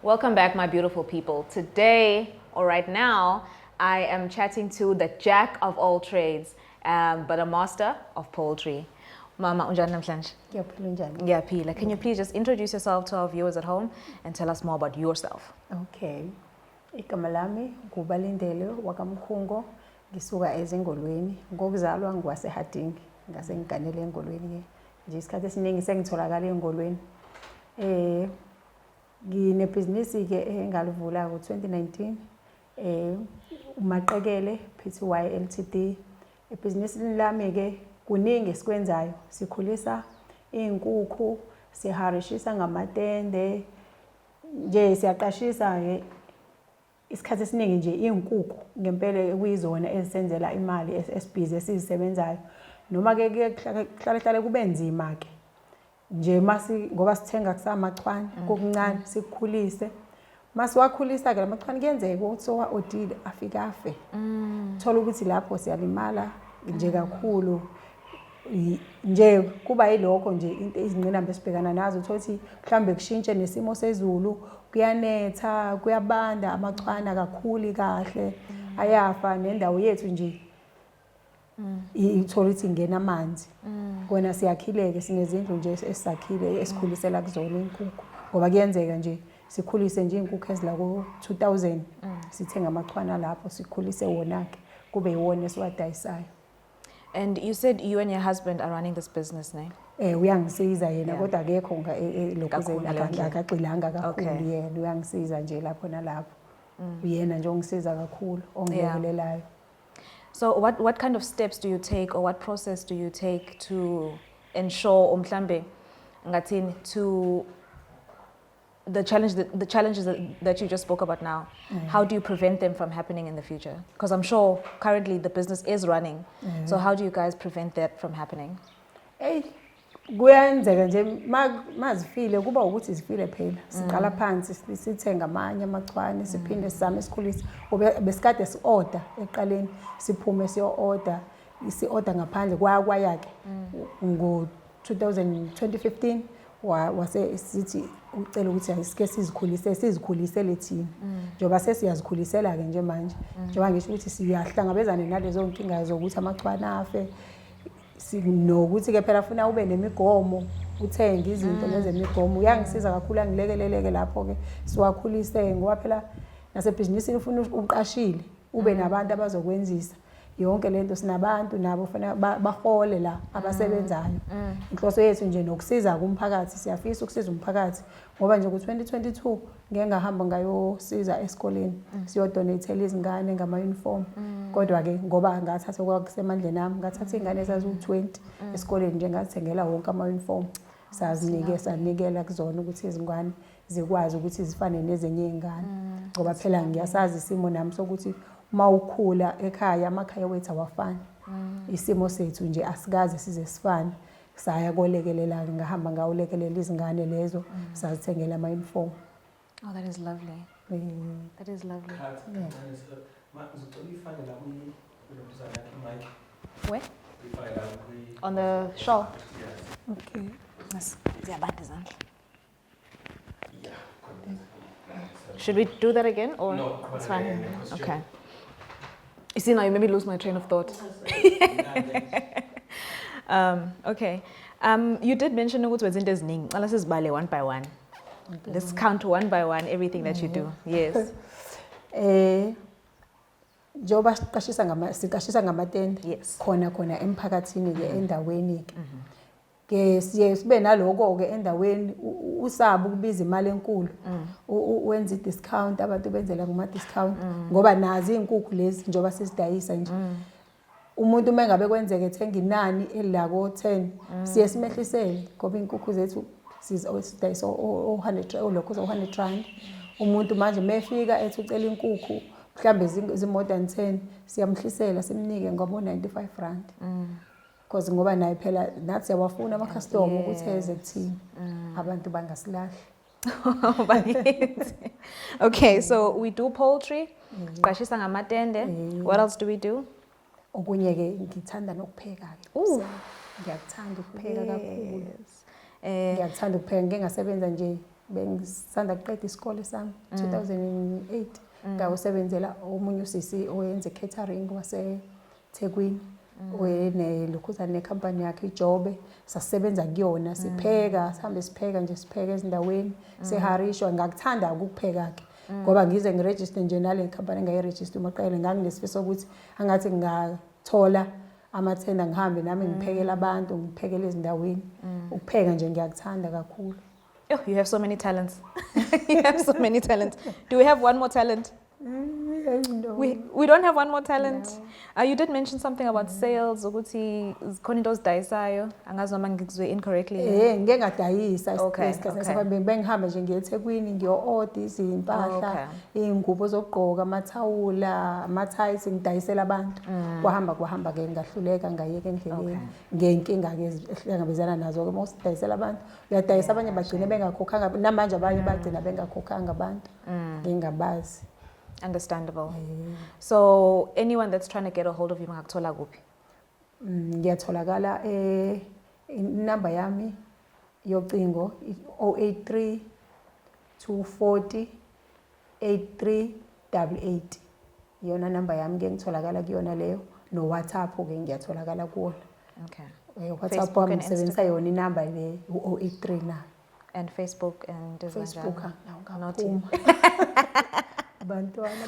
Welcome back, my beautiful people. Today, or right now, I am chatting to the jack of all trades, but a master of poultry. Mama, unjani namhlanje? Ngiyaphila njani? Ngiyaphila. Can you please just introduce yourself to our viewers at home and tell us more about yourself? Okay. Igama lami ngubalindele wakamkhungo ngisuka ezengolweni ngokuzalwa ngwasehadingi ngase ngiganele engolweni nje isikhathi esiningi sengitholakala engolweni ngine business ke engalivula ngo2019 umaqekele PTY Ltd business lami ke kuningi sikwenzayo sikhulisa izinkukhu siharishisa ngamatende nje siyaqashisa ke isikhathi esiningi nje izinkukhu ngempela kuyizona ezisenzela imali esibhizi esizisebenzayo noma ke kuhlala kube nzima ke nje ngoba sithenga kusamachwane kokuncane sikukhulise masiwakhulisa ke lamachwane kuyenzeka ukuthi sowa odile afika afe thola ukuthi lapho siyalimala nje kakhulu nje kuba yilokho nje into izingqinamba esibhekana nazo uthothi mhlambe kushintshe nesimo sezulu kuyanetha kuyabanda amachwana kakhulu kahle ayafa nendawo yethu nje ithola ukuthi ingena amanzi kona siyakhileke sinezindlu nje esisakhile esikhulisela kuzona inkukhu ngoba kuyenzeka nje sikhulise nje inkukhu ezila ko 2000 sithenga amachwana lapho sikhulise wona ke kube yiwona esiwadayisayo. And you said you and your husband are running this business, ne? Uyangisiza yena kodwa akekho lokho akaqilanga kakhulu yena uyangisiza nje lapho nalapho uyena nje ongisiza kakhulu ongilekelelayo. So what kind of steps do you take or what process do you take to ensure mhlambe ngathini to the challenges that you just spoke about now, how do you prevent them from happening in the future? Because I'm sure currently the business is running. So how do you guys prevent that from happening? Kuyenzeka nje mazifile kuba ukuthi zifile phela siqala phansi sithenga amanye amachwane siphinde sizame isikhulisa besikade si-order eqaleni siphume siyo-order isi-order ngaphandle kwayake ngo-2015 wase sithi ucela ukuthi asike sizikhulisele thina njengoba sesiyazikhulisela ke nje manje njengoba ngisho ukuthi siyahlangabezana nalezo nkinga zokuthi amachwana afe nokuthi ke phela ufuna ube nemigomo uthenga izinto lezemigomo uyangisiza kakhulu angilekeleleke lapho ke siwakhulise ngoba phela nasebhizinisini ufuna uqashile ube nabantu abazokwenzisa yonke lento sinabantu nabo ufana bahole la abasebenzayo inhloso yethu nje nokusiza kumphakathi siyafisa ukusiza umphakathi ngoba nje ku2022 ngeke ngahamba ngayosiza esikoleni siyodonate izingane ngama uniform kodwa ke ngoba ngathatha kwakusemandleni nami ngathatha izingane ezazi20 esikoleni nje ngathengela wonke ama uniform sanikela kuzona ukuthi izingane zikwazi ukuthi zifane nezenye izingane ngoba phela ngiyasazi isimo nami sokuthi mawukhula ekhaya amakhaya wethu awafani isimo sethu nje asikaze size sifane saya kolekelela ngahamba ngawulekelela izingane lezo sazithengela ama uniform. Oh, that is lovely. That is lovely. Where? On the shawl. Okay. Yes. Should we do that again or no? It's fine. Okay. You see now you made me lose my train of thought. Okay. You did mention ukuthi wenza into eziningi. Cala sizibale one by one. Let's count one by one everything that you do. Yes. Njoba siqashisa ngamatende Yes. khona emphakathini ke endaweni ke siye sibe naloko ke endaweni usaba ukubiza imali enkulu wenza discount abantu benzela kuma discount ngoba nazi izinkukhu lezi njoba sisidayisa nje umuntu mengabe kwenzeke ethenga inani elako 10 siye simehlisele ngoba izinkukhu zethu sizidayisa 100 olokho 100 rand umuntu manje mefika ethi ucela inkukhu mhlambe more than 10 siyamhlisela simnike ngoba 95 rand because ngoba naye phela nathi siyawafuna ama customer ukuthi eze kuthina abantu bangasilahli. Okay, so we do poultry, qashisa ngamatende. What else do we do? Okunye ke ngithanda nokupheka ke. Ngiyakuthanda ukupheka kakhulu. Ngiyakuthanda ukupheka ngeke ngasebenza nje bengisanda kuqeda isikole sami 2008 ngawusebenzela omunye usisi oyenze catering waseThekwini lokhuzana nekhampani yakhe iJobe sasebenza kuyona sipheka sihambe sipheka nje sipheka ezindaweni seharishwa ngakuthanda ukupheka ke ngoba ngize ngiregister nje nale company engayiregister umaqele nganginesifiso ukuthi angathi ngathola amathenda ngihambe nami ngiphekela abantu ngiphekele ezindaweni ukupheka nje ngiyakuthanda kakhulu. Oh, you have so many talents. You have so many talents. Do we have one more talent? No. We don't have one more talent. No. You did mention something about sales ukuthi zikhona into ozidayisayo angazi noma ngikuzwe incorrectly. Ngeke ngadayisa Okay, isikhathi okay. sabantu bengihambe nje ngiyeThekwini ngiyo-order izimpahla iy'ngubo zokugqoka amathawula ama-ties ngidayisela abantu kwahamba ke ngahluleka ngayeka endleleni ngey'nkinga-ke ehlangabezana nazo-ke uma usidayisela abantu uyadayisa abanye bagcine bengakhokhanga namanje abanye bagcina bengakhokhanga abantu ngingabazi. Understandable. So anyone that's trying to get a hold of you mangakuthola kuphi? Ngiyatholakala inamba yami yocingo 083 240 8388 iyona namba yami ke ngitholakala kuyona leyo no WhatsApp ke ngiyatholakala kuwona. Okay. WhatsApp wami ngisebenzisa yona inamba le 083 na. And Facebook and Facebook not bantwana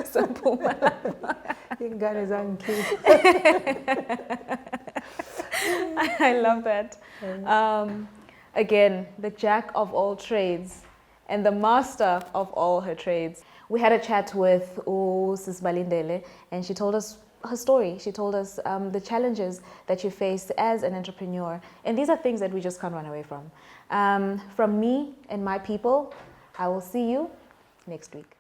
Saphuma. ingane zangikhipha. I love that. Again, the jack of all trades and the master of all her trades. We had a chat with Sis Balindele and she told us her story. She told us the challenges that you faced as an entrepreneur. And these are things that we just can't run away from. From me and my people, I will see you next week.